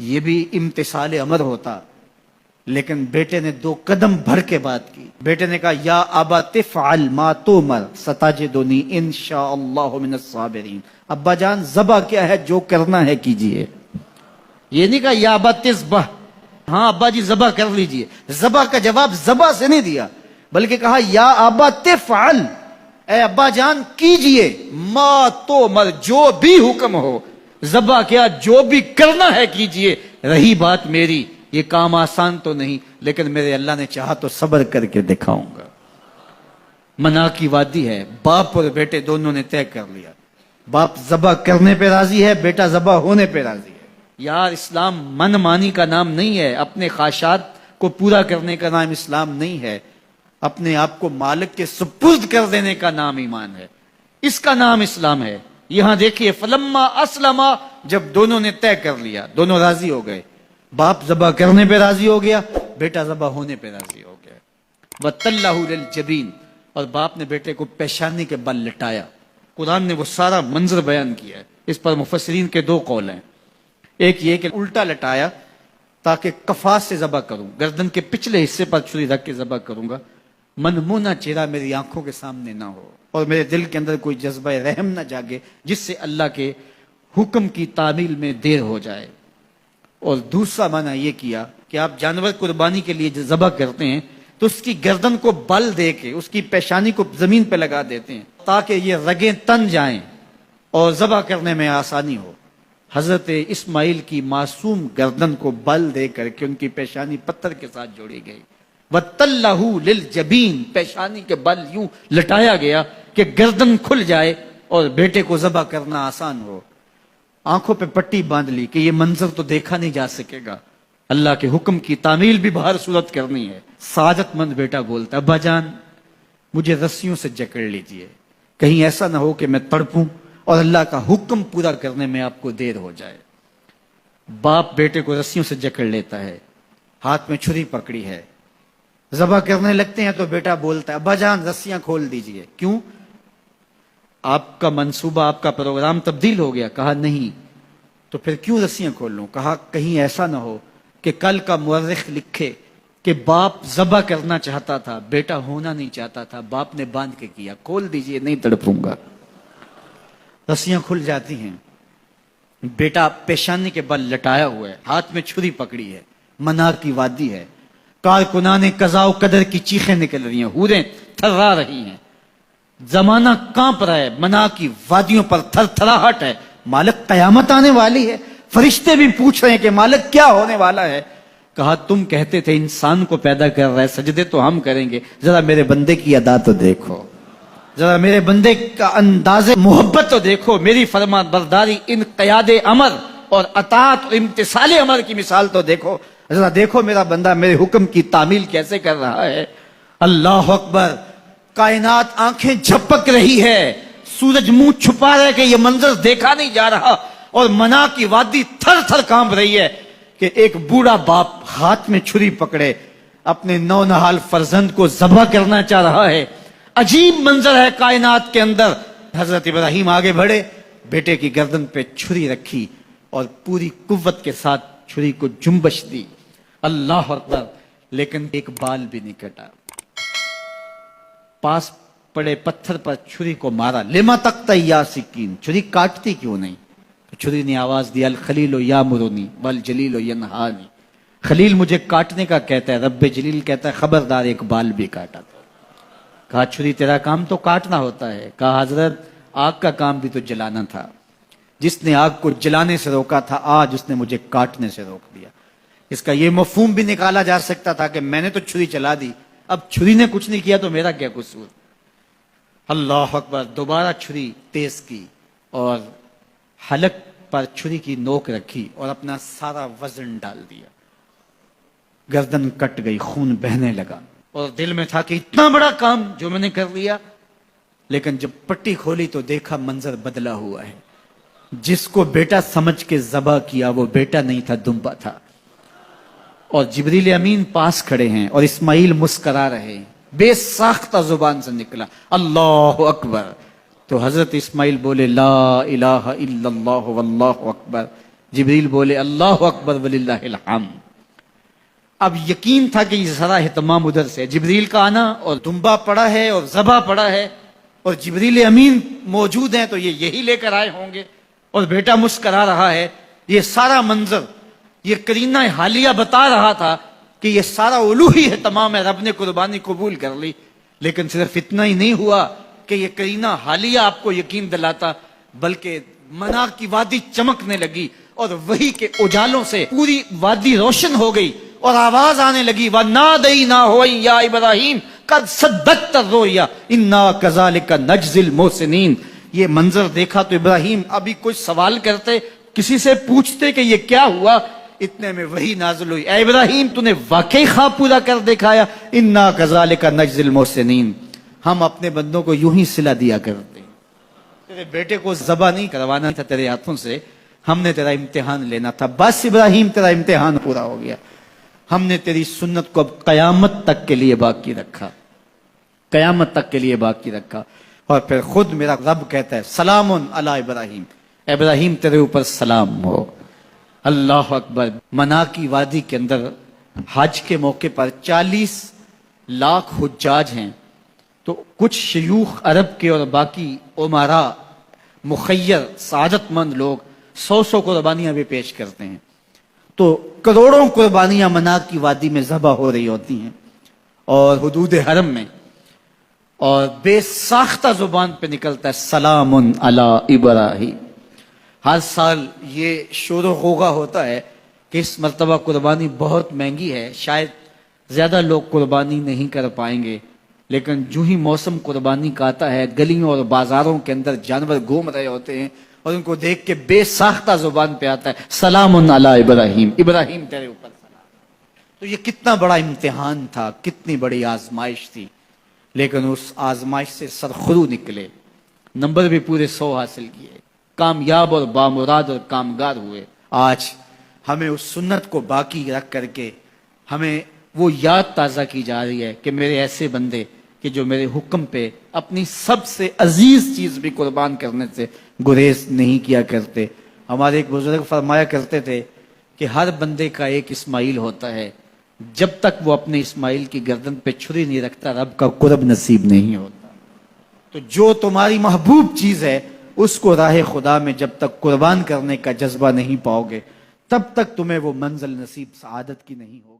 یہ بھی امتثال امر ہوتا، لیکن بیٹے نے 2 قدم بڑھ کے بات کی. بیٹے نے کہا یا ابا تفعل ما تؤمر ستجدنی انشاءاللہ من الصابرین. ابا جان ذبح کیا ہے، جو کرنا ہے کیجئے. یہ نہیں کہا یا ابا تذبح، ہاں ابا جی ذبح کر لیجئے. ذبح کا جواب ذبح سے نہیں دیا، بلکہ کہا یا ابا تفعل، اے ابا جان کیجئے ما تؤمر، جو بھی حکم ہو. ذبح کیا، جو بھی کرنا ہے کیجئے. رہی بات میری، یہ کام آسان تو نہیں، لیکن میرے اللہ نے چاہا تو صبر کر کے دکھاؤں گا. منا کی وادی ہے، باپ اور بیٹے دونوں نے طے کر لیا. باپ ذبح کرنے پہ راضی ہے، بیٹا ذبح ہونے پہ راضی ہے. یار اسلام من مانی کا نام نہیں ہے، اپنے خواہشات کو پورا کرنے کا نام اسلام نہیں ہے، اپنے آپ کو مالک کے سپرد کر دینے کا نام ایمان ہے. اس کا نام اسلام ہے. یہاں دیکھیے فلما اسلما، جب دونوں نے طے کر لیا، دونوں راضی ہو گئے. باپ ذبح کرنے پہ راضی ہو گیا، بیٹا ذبح ہونے پہ راضی ہو گیا. وَتَلَّهُ لِلْجَبِينِ، اور باپ نے بیٹے کو پیشانی کے بل لٹایا. قرآن نے وہ سارا منظر بیان کیا ہے. اس پر مفسرین کے 2 قول ہیں. ایک یہ کہ الٹا لٹایا تاکہ کفاس سے ذبح کروں، گردن کے پچھلے حصے پر چھری رکھ کے ذبح کروں گا، منمونا چہرہ میری آنکھوں کے سامنے نہ ہو اور میرے دل کے اندر کوئی جذبہ رحم نہ جاگے جس سے اللہ کے حکم کی تعمیل میں دیر ہو جائے. اور دوسرا معنی یہ کیا کہ آپ جانور قربانی کے لیے جو ذبح کرتے ہیں تو اس کی گردن کو بل دے کے اس کی پیشانی کو زمین پہ لگا دیتے ہیں تاکہ یہ رگیں تن جائیں اور ذبح کرنے میں آسانی ہو. حضرت اسماعیل کی معصوم گردن کو بل دے کر کے ان کی پیشانی پتھر کے ساتھ جوڑی گئی. وَتَلَّهُ لِلْجَبِينِ، پیشانی کے بل یوں لٹایا گیا کہ گردن کھل جائے اور بیٹے کو ذبح کرنا آسان ہو. آنکھوں پہ پٹی باندھ لی کہ یہ منظر تو دیکھا نہیں جا سکے گا، اللہ کے حکم کی تعمیل بھی بہر صورت کرنی ہے. سعادت مند بیٹا بولتا ابا جان مجھے رسیوں سے جکڑ لیجئے، کہیں ایسا نہ ہو کہ میں تڑپوں اور اللہ کا حکم پورا کرنے میں آپ کو دیر ہو جائے. باپ بیٹے کو رسیوں سے جکڑ لیتا ہے، ہاتھ میں چھری پکڑی ہے، ذبح کرنے لگتے ہیں تو بیٹا بولتا ہے ابا جان رسیاں کھول دیجئے. کیوں؟ آپ کا منصوبہ، آپ کا پروگرام تبدیل ہو گیا. کہا نہیں. تو پھر کیوں رسیاں کھول لوں؟ کہا کہیں ایسا نہ ہو کہ کل کا مورخ لکھے کہ باپ ذبح کرنا چاہتا تھا، بیٹا ہونا نہیں چاہتا تھا، باپ نے باندھ کے کیا. کھول دیجئے، نہیں تڑپوں گا. رسیاں کھل جاتی ہیں. بیٹا پیشانی کے بل لٹایا ہوا ہے، ہاتھ میں چھری پکڑی ہے، منار کی وادی ہے، کارکنان قضاء و قدر کی چیخیں نکل رہی ہیں، حوریں تھرا رہی ہیں، زمانہ کانپ رہا ہے، منا کی وادیوں پر تھر تھراہٹ ہے. مالک قیامت آنے والی ہے. فرشتے بھی پوچھ رہے ہیں کہ مالک کیا ہونے والا ہے. کہا تم کہتے تھے انسان کو پیدا کر رہا ہے، سجدے تو ہم کریں گے، ذرا میرے بندے کی ادا تو دیکھو، ذرا میرے بندے کا انداز محبت تو دیکھو، میری فرما برداری، انقیاد امر اور اطاعت اور امتثال امر کی مثال تو دیکھو، ذرا دیکھو میرا بندہ میرے حکم کی تعمیل کیسے کر رہا ہے. اللہ اکبر. کائنات آنکھیں جھپک رہی ہے، سورج منہ چھپا رہا ہے کہ یہ منظر دیکھا نہیں جا رہا، اور منا کی وادی تھر تھر کانپ رہی ہے کہ ایک بوڑھا باپ ہاتھ میں چھری پکڑے اپنے نونہال فرزند کو ذبح کرنا چاہ رہا ہے. عجیب منظر ہے کائنات کے اندر. حضرت ابراہیم آگے بڑھے، بیٹے کی گردن پہ چھری رکھی اور پوری قوت کے ساتھ چھری کو جنبش دی. اللہ اکبر. لیکن ایک بال بھی نہیں کٹا. پاس پڑے پتھر پر چھری کو مارا. لما تقطع یا سکین، چھری کاٹتی کیوں نہیں؟ تو چھری نے آواز دی الخلیل یامرنی والجلیل ینہانی، خلیل مجھے کاٹنے کا کہتا ہے، رب جلیل کہتا ہے خبردار ایک بال بھی کاٹا. کہا چھری تیرا کام تو کاٹنا ہوتا ہے. کہا حضرت آگ کا کام بھی تو جلانا تھا، جس نے آگ کو جلانے سے روکا تھا آج اس نے مجھے کاٹنے سے روک دیا. اس کا یہ مفہوم بھی نکالا جا سکتا تھا کہ میں نے تو چھری چلا دی، اب چھری نے کچھ نہیں کیا تو میرا کیا قصور. اللہ اکبر. دوبارہ چھری تیز کی اور حلق پر چھری کی نوک رکھی اور اپنا سارا وزن ڈال دیا. گردن کٹ گئی، خون بہنے لگا اور دل میں تھا کہ اتنا بڑا کام جو میں نے کر لیا. لیکن جب پٹی کھولی تو دیکھا منظر بدلا ہوا ہے. جس کو بیٹا سمجھ کے ذبح کیا وہ بیٹا نہیں تھا، دمبا تھا. اور جبریل امین پاس کھڑے ہیں اور اسماعیل مسکرا رہے ہیں. بے ساختہ زبان سے نکلا اللہ اکبر. تو حضرت اسماعیل بولے لا الہ الا اللہ واللہ اکبر. جبریل بولے اللہ اکبر وللہ الحمد۔ اب یقین تھا کہ یہ سارا اہتمام ادھر سے، جبریل کا آنا اور دمبا پڑا ہے اور ذبح پڑا ہے اور جبریل امین موجود ہیں تو یہ یہی لے کر آئے ہوں گے، اور بیٹا مسکرا رہا ہے۔ یہ سارا منظر، یہ قرینہ حالیہ بتا رہا تھا کہ یہ سارا الوہی اہتمام ہے، رب نے قربانی قبول کر لی۔ لیکن صرف اتنا ہی نہیں ہوا کہ یہ قرینہ حالیہ آپ کو یقین دلاتا، بلکہ منا کی وادی چمکنے لگی اور وہی کے اجالوں سے پوری وادی روشن ہو گئی اور آواز آنے لگی وَنَادَيْنَاهُ يَا إِبْرَاهِيمُ قَدْ صَدَّقْتَ الرُّؤْيَا إِنَّا كَذَلِكَ نَجْزِي الْمُحْسِنِينَ۔ یہ منظر دیکھا تو ابراہیم ابھی کچھ سوال کرتے، کسی سے پوچھتے کہ یہ کیا ہوا، اتنے میں وہی نازل ہوئی، اے ابراہیم تو نے واقعی خواب پورا کر دکھایا، اِنَّا كَذَلِكَ نَجْزِي الْمُحْسِنِينَ، ہم اپنے بندوں کو یوں ہی صلہ دیا کرتے۔ تیرے بیٹے کو ذبح نہیں کروانا تھا تیرے ہاتھوں سے، ہم نے تیرا امتحان لینا تھا، بس ابراہیم تیرا امتحان پورا ہو گیا، ہم نے تیری سنت کو اب قیامت تک کے لیے باقی رکھا، قیامت تک کے لیے باقی رکھا۔ اور پھر خود میرا رب کہتا ہے سلام علی ابراہیم، ابراہیم تیرے اوپر سلام ہو۔ اللہ اکبر۔ منا کی وادی کے اندر حج کے موقع پر 40 لاکھ حجاج ہیں، تو کچھ شیوخ عرب کے اور باقی عمرا مخیر سعادت مند لوگ 100 قربانیاں بھی پیش کرتے ہیں، تو کروڑوں قربانیاں منا کی وادی میں ذبح ہو رہی ہوتی ہیں اور حدود حرم میں، اور بے ساختہ زبان پہ نکلتا ہے سلام علی ابراہیم۔ ہر سال یہ شور و غوغا ہوتا ہے کہ اس مرتبہ قربانی بہت مہنگی ہے، شاید زیادہ لوگ قربانی نہیں کر پائیں گے، لیکن جو ہی موسم قربانی کا آتا ہے گلیوں اور بازاروں کے اندر جانور گھوم رہے ہوتے ہیں اور ان کو دیکھ کے بے ساختہ زبان پہ آتا ہے سلام علی ابراہیم، ابراہیم تیرے اوپر سلام۔ تو یہ کتنا بڑا امتحان تھا، کتنی بڑی آزمائش تھی، لیکن اس آزمائش سے سرخرو نکلے، نمبر بھی پورے 100 حاصل کیے، کامیاب اور بامراد اور کامگار ہوئے۔ آج ہمیں اس سنت کو باقی رکھ کر کے ہمیں وہ یاد تازہ کی جا رہی ہے کہ میرے ایسے بندے کہ جو میرے حکم پہ اپنی سب سے عزیز چیز بھی قربان کرنے سے گریز نہیں کیا کرتے۔ ہمارے ایک بزرگ فرمایا کرتے تھے کہ ہر بندے کا ایک اسماعیل ہوتا ہے، جب تک وہ اپنے اسماعیل کی گردن پہ چھری نہیں رکھتا رب کا قرب نصیب نہیں ہوتا۔ تو جو تمہاری محبوب چیز ہے اس کو راہ خدا میں جب تک قربان کرنے کا جذبہ نہیں پاؤ گے، تب تک تمہیں وہ منزل نصیب سعادت کی نہیں ہوگی۔